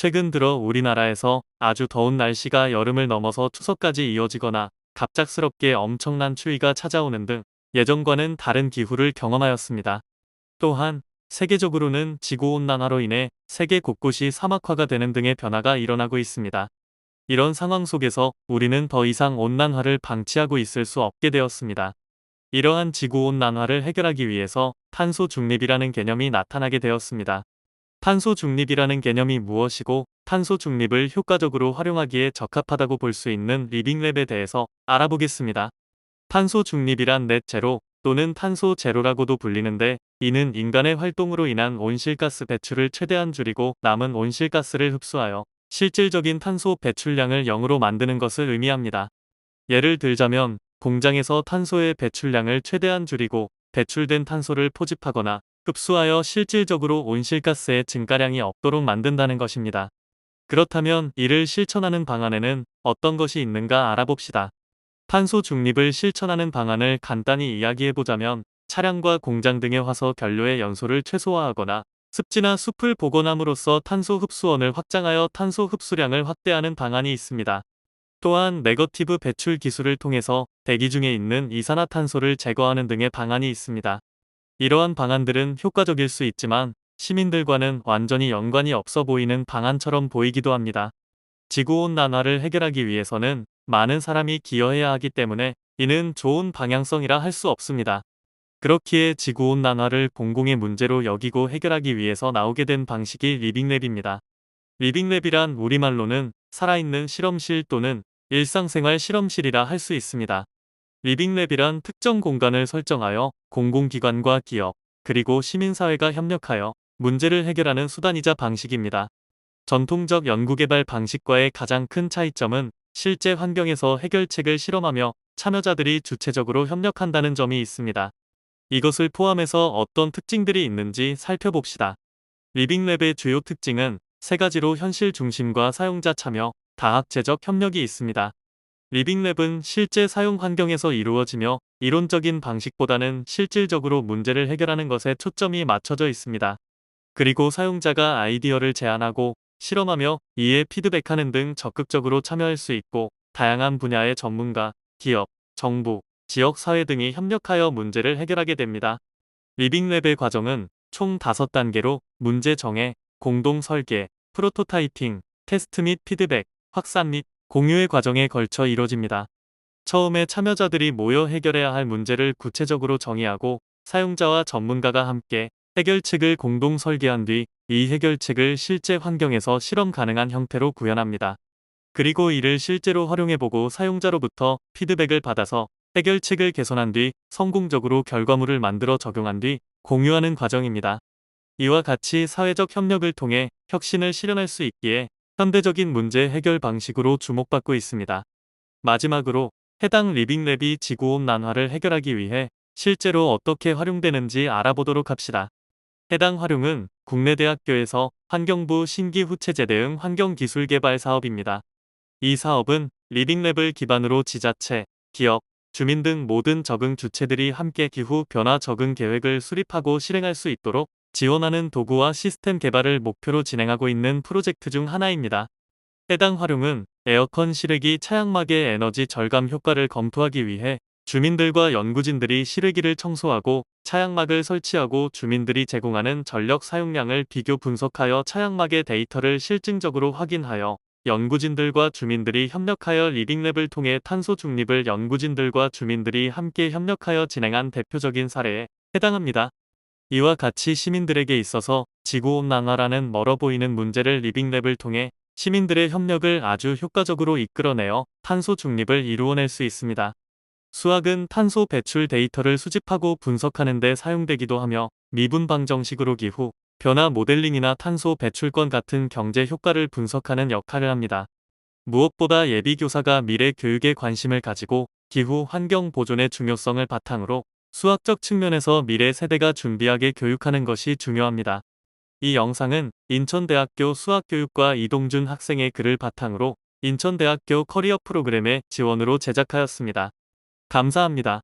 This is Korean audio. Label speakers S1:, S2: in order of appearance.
S1: 최근 들어 우리나라에서 아주 더운 날씨가 여름을 넘어서 추석까지 이어지거나 갑작스럽게 엄청난 추위가 찾아오는 등 예전과는 다른 기후를 경험하였습니다. 또한 세계적으로는 지구온난화로 인해 세계 곳곳이 사막화가 되는 등의 변화가 일어나고 있습니다. 이런 상황 속에서 우리는 더 이상 온난화를 방치하고 있을 수 없게 되었습니다. 이러한 지구온난화를 해결하기 위해서 탄소 중립이라는 개념이 나타나게 되었습니다. 탄소 중립이라는 개념이 무엇이고 탄소 중립을 효과적으로 활용하기에 적합하다고 볼 수 있는 리빙랩에 대해서 알아보겠습니다. 탄소 중립이란 넷 제로 또는 탄소 제로라고도 불리는데, 이는 인간의 활동으로 인한 온실가스 배출을 최대한 줄이고 남은 온실가스를 흡수하여 실질적인 탄소 배출량을 0으로 만드는 것을 의미합니다. 예를 들자면 공장에서 탄소의 배출량을 최대한 줄이고 배출된 탄소를 포집하거나 흡수하여 실질적으로 온실가스의 증가량이 없도록 만든다는 것입니다. 그렇다면 이를 실천하는 방안에는 어떤 것이 있는가 알아봅시다. 탄소 중립을 실천하는 방안을 간단히 이야기해보자면, 차량과 공장 등의 화석 연료의 연소를 최소화하거나 습지나 숲을 복원함으로써 탄소 흡수원을 확장하여 탄소 흡수량을 확대하는 방안이 있습니다. 또한 네거티브 배출 기술을 통해서 대기 중에 있는 이산화탄소를 제거하는 등의 방안이 있습니다. 이러한 방안들은 효과적일 수 있지만 시민들과는 완전히 연관이 없어 보이는 방안처럼 보이기도 합니다. 지구온난화를 해결하기 위해서는 많은 사람이 기여해야 하기 때문에 이는 좋은 방향성이라 할 수 없습니다. 그렇기에 지구온난화를 공공의 문제로 여기고 해결하기 위해서 나오게 된 방식이 리빙랩입니다. 리빙랩이란 우리말로는 살아있는 실험실 또는 일상생활 실험실이라 할 수 있습니다. 리빙랩이란 특정 공간을 설정하여 공공기관과 기업, 그리고 시민사회가 협력하여 문제를 해결하는 수단이자 방식입니다. 전통적 연구개발 방식과의 가장 큰 차이점은 실제 환경에서 해결책을 실험하며 참여자들이 주체적으로 협력한다는 점이 있습니다. 이것을 포함해서 어떤 특징들이 있는지 살펴봅시다. 리빙랩의 주요 특징은 세 가지로 현실 중심과 사용자 참여, 다학제적 협력이 있습니다. 리빙랩은 실제 사용 환경에서 이루어지며 이론적인 방식보다는 실질적으로 문제를 해결하는 것에 초점이 맞춰져 있습니다. 그리고 사용자가 아이디어를 제안하고 실험하며 이에 피드백하는 등 적극적으로 참여할 수 있고, 다양한 분야의 전문가, 기업, 정부, 지역사회 등이 협력하여 문제를 해결하게 됩니다. 리빙랩의 과정은 총 5단계로 문제 정해, 공동 설계, 프로토타이핑, 테스트 및 피드백, 확산 및 공유의 과정에 걸쳐 이뤄집니다. 처음에 참여자들이 모여 해결해야 할 문제를 구체적으로 정의하고 사용자와 전문가가 함께 해결책을 공동 설계한 뒤 이 해결책을 실제 환경에서 실험 가능한 형태로 구현합니다. 그리고 이를 실제로 활용해보고 사용자로부터 피드백을 받아서 해결책을 개선한 뒤 성공적으로 결과물을 만들어 적용한 뒤 공유하는 과정입니다. 이와 같이 사회적 협력을 통해 혁신을 실현할 수 있기에 현대적인 문제 해결 방식으로 주목받고 있습니다. 마지막으로 해당 리빙랩이 지구온난화를 해결하기 위해 실제로 어떻게 활용되는지 알아보도록 합시다. 해당 활용은 국내 대학교에서 환경부 신기후체제 대응 환경기술개발 사업입니다. 이 사업은 리빙랩을 기반으로 지자체, 기업, 주민 등 모든 적응 주체들이 함께 기후 변화 적응 계획을 수립하고 실행할 수 있도록 지원하는 도구와 시스템 개발을 목표로 진행하고 있는 프로젝트 중 하나입니다. 해당 활용은 에어컨 실외기 차양막의 에너지 절감 효과를 검토하기 위해 주민들과 연구진들이 실외기를 청소하고 차양막을 설치하고 주민들이 제공하는 전력 사용량을 비교 분석하여 차양막의 데이터를 실증적으로 확인하여 연구진들과 주민들이 협력하여 리빙랩을 통해 탄소 중립을 연구진들과 주민들이 함께 협력하여 진행한 대표적인 사례에 해당합니다. 이와 같이 시민들에게 있어서 지구온난화라는 멀어 보이는 문제를 리빙랩을 통해 시민들의 협력을 아주 효과적으로 이끌어내어 탄소 중립을 이루어낼 수 있습니다. 수학은 탄소 배출 데이터를 수집하고 분석하는 데 사용되기도 하며 미분 방정식으로 기후 변화 모델링이나 탄소 배출권 같은 경제 효과를 분석하는 역할을 합니다. 무엇보다 예비교사가 미래 교육에 관심을 가지고 기후 환경 보존의 중요성을 바탕으로 수학적 측면에서 미래 세대가 준비하게 교육하는 것이 중요합니다. 이 영상은 인천대학교 수학교육과 이동준 학생의 글을 바탕으로 인천대학교 커리어 프로그램의 지원으로 제작하였습니다. 감사합니다.